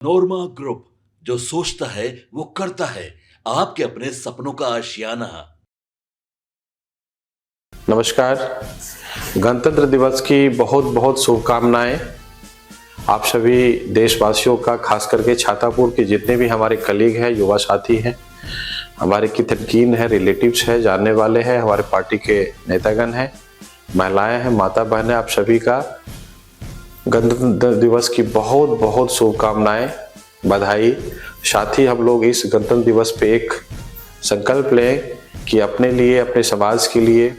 नोरमा group, जो सोचता है वो करता है। आपके अपने सपनों का आशियाना। नमस्कार। गणतंत्र दिवस की बहुत बहुत शुभकामनाएं आप सभी देशवासियों का, खास करके छातापुर के जितने भी हमारे कलीग हैं, युवा साथी हैं, हमारे कितनकीन हैं, रिलेटिव्स हैं, जानने वाले हैं, हमारे पार्टी के नेतागण हैं, महिलाएं हैं, माता बहन हैं, आप सभी का गणतंत्र दिवस की बहुत बहुत शुभकामनाएं, बधाई। साथ ही हम लोग इस गणतंत्र दिवस पे एक संकल्प लें कि अपने लिए, अपने समाज के लिए,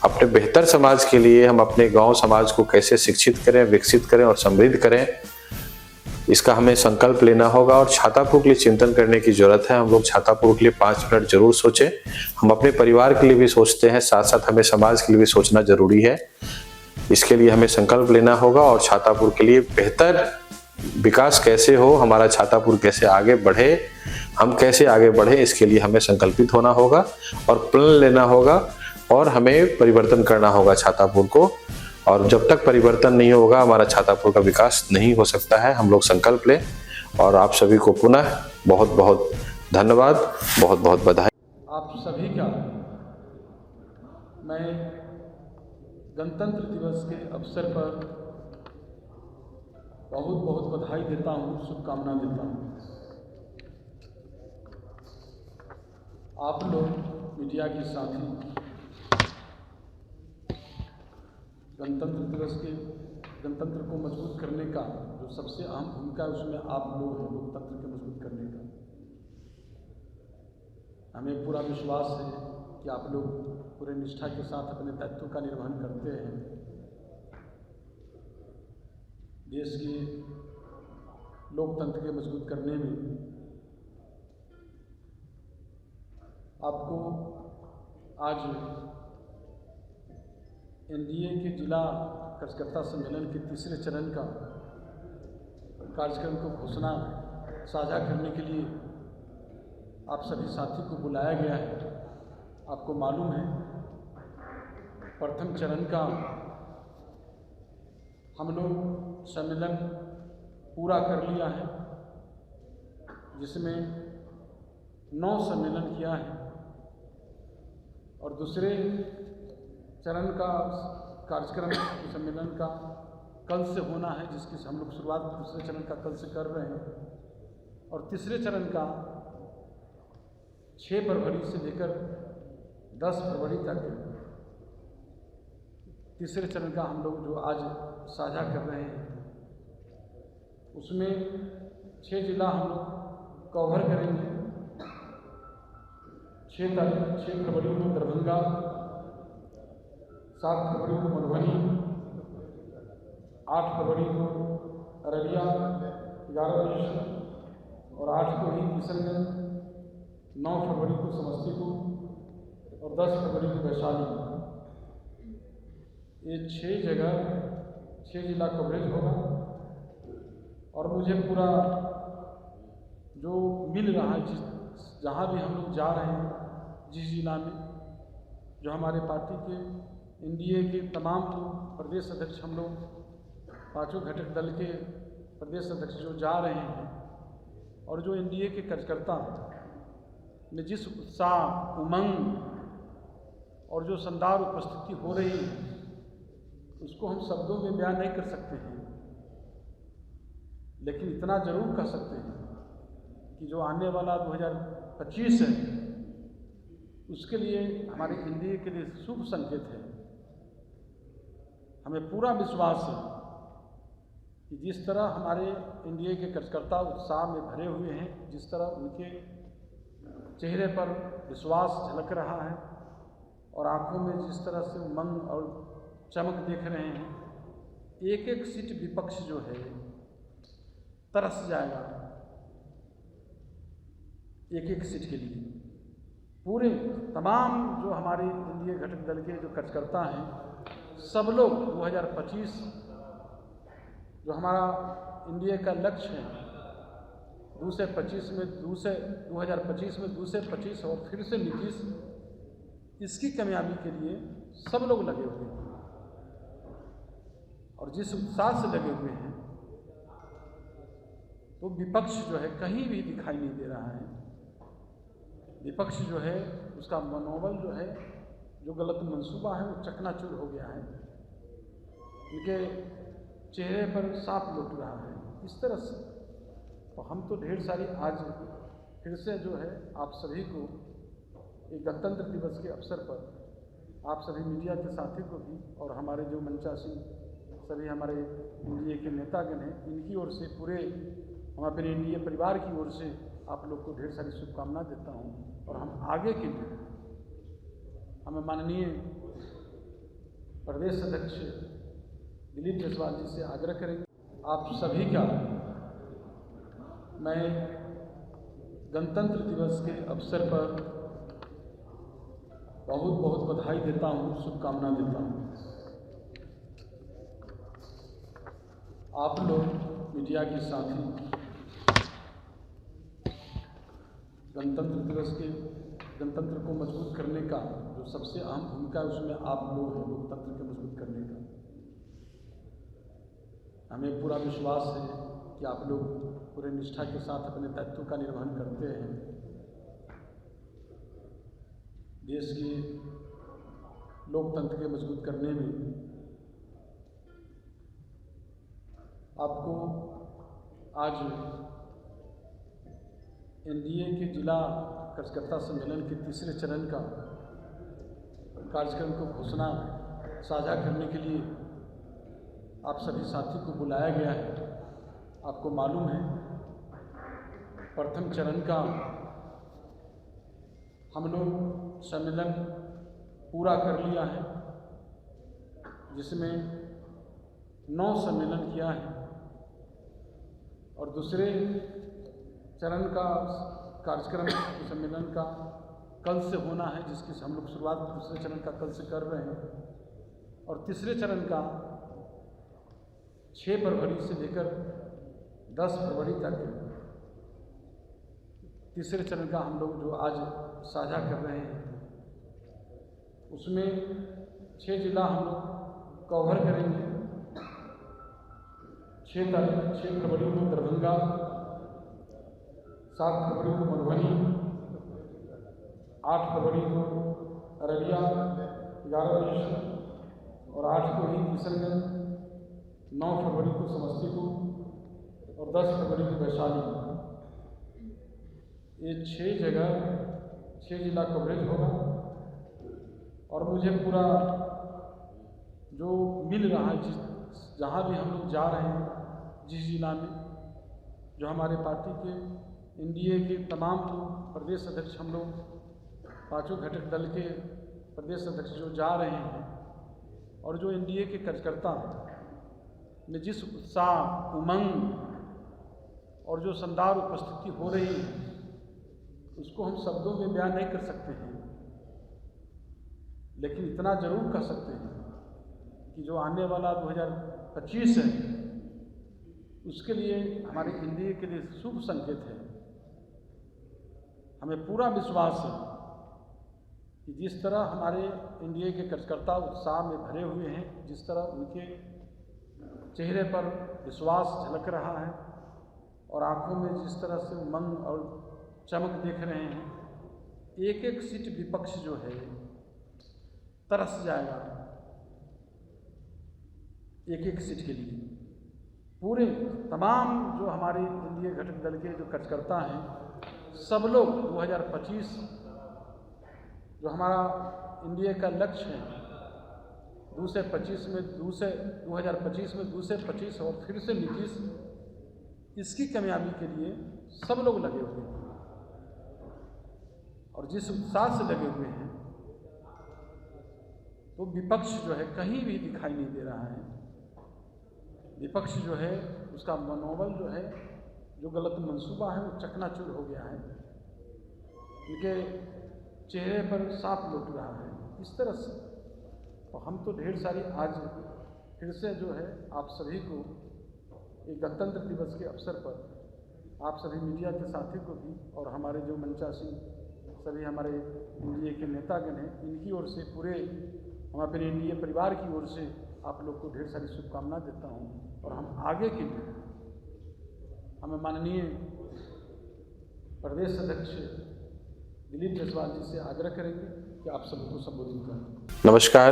अपने बेहतर समाज के लिए हम अपने गांव समाज को कैसे शिक्षित करें, विकसित करें और समृद्ध करें, इसका हमें संकल्प लेना होगा। और छातापुर के लिए चिंतन करने की जरूरत है। हम लोग छातापुर के लिए 5 मिनट जरूर सोचें। हम अपने परिवार के लिए भी सोचते हैं, साथ साथ हमें समाज के लिए भी सोचना जरूरी है। इसके लिए हमें संकल्प लेना होगा और छातापुर के लिए बेहतर विकास कैसे हो, हमारा छातापुर कैसे आगे बढ़े, हम कैसे आगे बढ़े, इसके लिए हमें संकल्पित होना होगा और प्रण लेना होगा और हमें परिवर्तन करना होगा छातापुर को। और जब तक परिवर्तन नहीं होगा, हमारा छातापुर का विकास नहीं हो सकता है। हम लोग संकल्प लें। और आप सभी को पुनः बहुत बहुत धन्यवाद, बहुत बहुत बधाई। आप सभी का मैं गणतंत्र दिवस के अवसर पर बहुत बहुत बधाई देता हूँ, शुभकामना देता हूँ। आप लोग मीडिया के साथी गणतंत्र को मजबूत करने का जो सबसे अहम भूमिका है, उसमें आप लोग हैं, लोकतंत्र के मजबूत करने का। हमें पूरा विश्वास है कि आप लोग पूरे निष्ठा के साथ अपने दायित्व का निर्वहन करते हैं। देश के लोकतंत्र के मजबूत करने में आपको आज एनडीए के जिला कार्यकर्ता सम्मेलन के तीसरे चरण का कार्यक्रम को घोषणा साझा करने के लिए आप सभी साथी को बुलाया गया है। आपको मालूम है, प्रथम चरण का हम लोग सम्मेलन पूरा कर लिया है, जिसमें 9 सम्मेलन किया है। और दूसरे चरण का कार्यक्रम सम्मेलन का कल से होना है, जिसकी हम लोग शुरुआत दूसरे चरण का कल से कर रहे हैं। और तीसरे चरण का 6 फरवरी से लेकर 10 फरवरी तक तीसरे चरण का हम लोग जो आज साझा कर रहे हैं, उसमें 6 जिला हम लोग कवर करेंगे। 6 फरवरी को दरभंगा, 7 फरवरी को मधुबनी, 8 फरवरी को अररिया, 11 और 8 को ही किशनगंज, 9 फरवरी को समस्तीपुर और 10 फरवरी को वैशाली। ये 6 जगह 6 जिला कवरेज होगा। और मुझे पूरा जो मिल रहा है, जहाँ भी हम लोग जा रहे हैं, जिस जिला में, जो हमारे पार्टी के एनडीए के तमाम जो प्रदेश अध्यक्ष, हम लोग 5 घटक दल के प्रदेश अध्यक्ष जो जा रहे हैं, और जो एनडीए के कार्यकर्ता में जिस उत्साह, उमंग और जो शानदार उपस्थिति हो रही है, उसको हम शब्दों में बयान नहीं कर सकते हैं। लेकिन इतना जरूर कह सकते हैं कि जो आने वाला 2025 है, उसके लिए हमारे एनडीए के लिए शुभ संकेत है। हमें पूरा विश्वास है कि जिस तरह हमारे एनडीए के कार्यकर्ता उत्साह में भरे हुए हैं, जिस तरह उनके चेहरे पर विश्वास झलक रहा है और आंखों में जिस तरह से उमंग और चमक देख रहे हैं, एक एक सीट विपक्ष जो है तरस जाएगा एक एक सीट के लिए। पूरे तमाम जो हमारे एनडीए घटक दल के जो कार्यकर्ता हैं, सब लोग 2025 जो हमारा एनडीए का लक्ष्य है, 2025 में दूसरे 25 और फिर से नीतीश, इसकी कामयाबी के लिए सब लोग लगे हुए हैं। और जिस उत्साह से लगे हुए हैं, तो विपक्ष जो है कहीं भी दिखाई नहीं दे रहा है। विपक्ष जो है उसका मनोबल जो है, जो गलत मंसूबा है वो चकनाचूर हो गया है। उनके चेहरे पर सांप लौट रहा है इस तरह से। तो हम तो ढेर सारी आज फिर से जो है आप सभी को एक गणतंत्र दिवस के अवसर पर आप सभी मीडिया के साथी को भी और हमारे जो मंचासीन सभी हमारे एनडीए के नेतागण हैं, इनकी ओर से पूरे हम अपने एनडीए परिवार की ओर से आप लोग को ढेर सारी शुभकामनाएं देता हूं। और हम आगे के लिए हमें माननीय प्रदेश अध्यक्ष दिलीप जायसवाल जी से आग्रह करेंगे, आप सभी का मैं गणतंत्र दिवस के अवसर पर बहुत बहुत बधाई देता हूँ, शुभकामना देता हूँ। आप लोग मीडिया के साथी गणतंत्र को मजबूत करने का जो सबसे अहम भूमिका है उसमें आप लोग हैं, लोकतंत्र को मजबूत करने का। हमें पूरा विश्वास है कि आप लोग पूरे निष्ठा के साथ अपने दायित्व का निर्वहन करते हैं। देश के लोकतंत्र के मजबूत करने में आपको आज एनडीए के जिला कार्यकर्ता सम्मेलन के तीसरे चरण का कार्यक्रम को घोषणा साझा करने के लिए आप सभी साथी को बुलाया गया है। आपको मालूम है प्रथम चरण का हम लोग सम्मेलन पूरा कर लिया है, जिसमें 9 सम्मेलन किया है और दूसरे चरण का कार्यक्रम सम्मेलन का कल से होना है, जिसकी हम लोग शुरुआत दूसरे चरण का कल से कर रहे हैं। और तीसरे चरण का 6 फरवरी से लेकर 10 फरवरी तक तीसरे चरण का हम लोग जो आज साझा कर रहे हैं, उसमें 6 जिला हम लोग कवर करेंगे। 6 फरवरी को दरभंगा, 7 फरवरी को मधुबनी, 8 फरवरी को अररिया, 11 बजे और 8 को ही किशनगंज, 9 फरवरी को समस्तीपुर और 10 फरवरी को वैशाली। ये 6 जगह 6 जिला कवरेज होगा। और मुझे पूरा जो मिल रहा है, जहाँ भी हम लोग जा रहे हैं, जिस जिला में जो हमारे पार्टी के एनडीए के तमाम जो प्रदेश अध्यक्ष हम लोग 5 घटक दल के प्रदेश अध्यक्ष जो जा रहे हैं और जो एनडीए के कार्यकर्ता में जिस उत्साह, उमंग और जो शानदार उपस्थिति हो रही है, उसको हम शब्दों में बयान नहीं कर सकते हैं। लेकिन इतना जरूर कह सकते हैं कि जो आने वाला 2025 है, उसके लिए हमारे एनडीए के लिए शुभ संकेत है। हमें पूरा विश्वास है कि जिस तरह हमारे एनडीए के कार्यकर्ता उत्साह में भरे हुए हैं, जिस तरह उनके चेहरे पर विश्वास झलक रहा है और आंखों में जिस तरह से उमंग और चमक देख रहे हैं, एक एक सीट विपक्ष जो है तरस जाएगा एक एक सीट के लिए। पूरे तमाम जो हमारे एनडीए घटक दल के जो कार्यकर्ता हैं, सब लोग 2025 जो हमारा एनडीए का लक्ष्य है, 2025 में 225 और फिर से नीतीश, इसकी कामयाबी के लिए सब लोग लगे हुए हैं। और जिस उत्साह से लगे हुए हैं, तो विपक्ष जो है कहीं भी दिखाई नहीं दे रहा है। विपक्ष जो है उसका मनोबल जो है, जो गलत मंसूबा है वो चकनाचूर हो गया है। उनके चेहरे पर सांप लौट रहा है इस तरह से। तो हम तो ढेर सारी आज फिर से जो है आप सभी को एक गणतंत्र दिवस के अवसर पर आप सभी मीडिया के साथी को भी और हमारे जो मंचासीन सभी हमारे एनडीए के नेतागण हैं, इनकी ओर से पूरे हम अपने एनडीए परिवार की ओर से आप लोग को ढेर सारी शुभकामनाएं देता हूं। और हम आगे के लिए हमें माननीय प्रदेश अध्यक्ष दिलीप जायसवाल जी से आग्रह करेंगे कि आप सबको संबोधित करें। नमस्कार।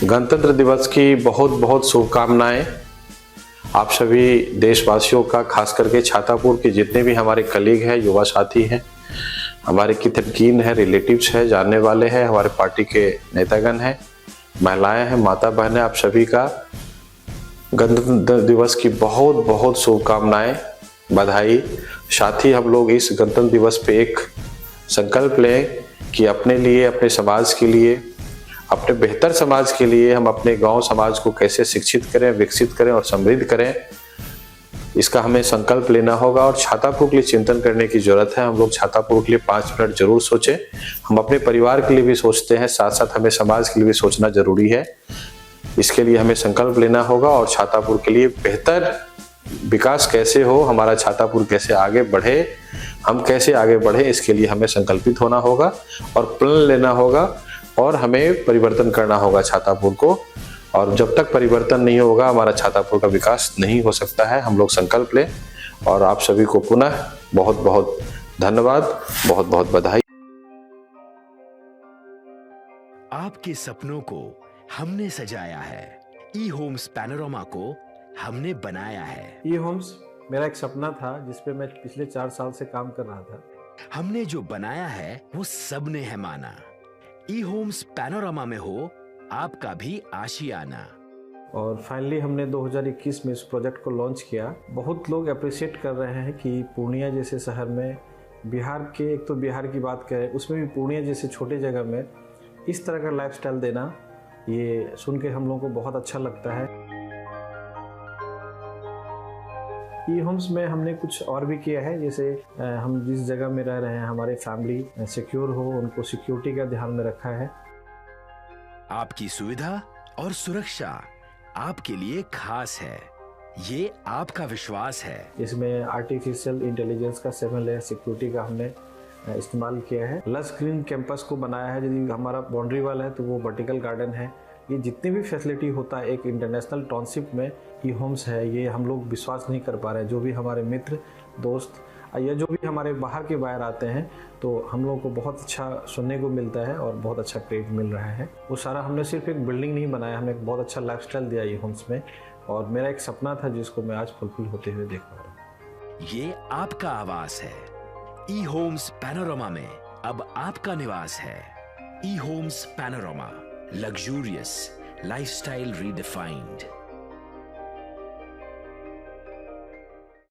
गणतंत्र दिवस की बहुत बहुत शुभकामनाएं आप सभी देशवासियों का, खास करके छातापुर के जितने भी हमारे कलीग हैं, युवा साथी हैं, हमारे कितनकीन है, रिलेटिव्स है, जानने वाले हैं, हमारे पार्टी के नेतागण हैं, महिलाएं हैं, माता बहनें, आप सभी का गणतंत्र दिवस की बहुत बहुत शुभकामनाएं, बधाई। साथ ही हम लोग इस गणतंत्र दिवस पे एक संकल्प लें कि अपने लिए, अपने समाज के लिए, अपने बेहतर समाज के लिए हम अपने गांव समाज को कैसे शिक्षित करें, विकसित करें और समृद्ध करें, इसका हमें संकल्प लेना होगा। और छातापुर के लिए चिंतन करने की जरूरत है। हम लोग छातापुर के लिए 5 मिनट जरूर सोचें। हम अपने परिवार के लिए भी सोचते हैं, साथ साथ हमें समाज के लिए भी सोचना जरूरी है। इसके लिए हमें संकल्प लेना होगा और छातापुर के लिए बेहतर विकास कैसे हो, हमारा छातापुर कैसे आगे बढ़े, हम कैसे आगे बढ़े, इसके लिए हमें संकल्पित होना होगा और प्रण लेना होगा और हमें परिवर्तन करना होगा छातापुर को। और जब तक परिवर्तन नहीं होगा, हमारा छातापुर का विकास नहीं हो सकता है। हम लोग संकल्प लें। और आप सभी को पुनः बहुत बहुत धन्यवाद, बहुत बहुत बधाई। आपके सपनों को हमने सजाया है, ई होम्स पैनोरमा को हमने बनाया है। ई होम्स मेरा एक सपना था जिस पे मैं पिछले 4 साल से काम कर रहा था। हमने जो बनाया है वो सबने है माना। ई होम्स पैनोरमा में हो आपका भी आशियाना। और फाइनली हमने 2021 में इस प्रोजेक्ट को लॉन्च किया। बहुत लोग अप्रिशिएट कर रहे हैं कि पूर्णिया जैसे शहर में, बिहार के, एक तो बिहार की बात करें उसमें भी पूर्णिया जैसे छोटे जगह में इस तरह का लाइफस्टाइल देना, ये सुन के हम लोगों को बहुत अच्छा लगता है। ई होम्स में हमने कुछ और भी किया है, जैसे हम जिस जगह में रह रहे हैं हमारे फैमिली सिक्योर हो, उनको सिक्योरिटी का ध्यान में रखा है। आपकी सुविधा और सुरक्षा आपके लिए खास है, ये आपका विश्वास है। इसमें आर्टिफिशियल इंटेलिजेंस का 7 लेयर सिक्योरिटी का हमने इस्तेमाल किया है। लस ग्रीन कैंपस को बनाया है। यदि हमारा बाउंड्री वाल है तो वो वर्टिकल गार्डन है। ये जितनी भी फैसिलिटी होता है एक इंटरनेशनल टाउनशिप में ई होम्स है, ये हम लोग विश्वास नहीं कर पा रहे हैं। जो भी हमारे मित्र, दोस्त या जो भी हमारे बाहर के बाहर आते हैं तो हम लोगों को बहुत अच्छा सुनने को मिलता है और बहुत अच्छा क्रेडिट मिल रहा है। वो सारा हमने सिर्फ एक बिल्डिंग नहीं बनाया, हमने एक बहुत अच्छा लाइफस्टाइल दिया ई होम्स में। और मेरा एक सपना था जिसको मैं आज फुलफिल होते हुए देख पा रहा हूँ। ये आपका आवास है। ई होम्स पैनोरमा में अब आपका निवास है। E Homes Panorama, luxurious lifestyle redefined.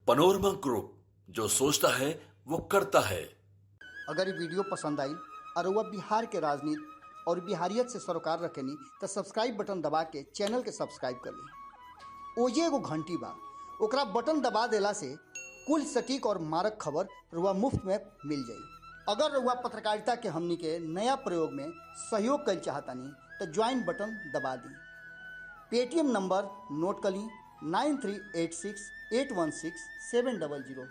Panorama Group, जो सोचता है वो करता है। अगर ये वीडियो पसंद आई और वह बिहार के राजनीति और बिहारियत से सरोकार रखेनी तो सब्सक्राइब बटन दबा के चैनल के सब्सक्राइब कर ली। ओजे एगो घंटी बा, ओकरा बटन दबा देला से कुल सटीक और मारक खबर रुआ मुफ्त में मिल जाई। अगर रुआ पत्रकारिता के हमनी के नया प्रयोग में सहयोग कर चाहतानी तो ज्वाइन बटन दबा दी। पेटीएम नंबर नोट कर ली 9386816700।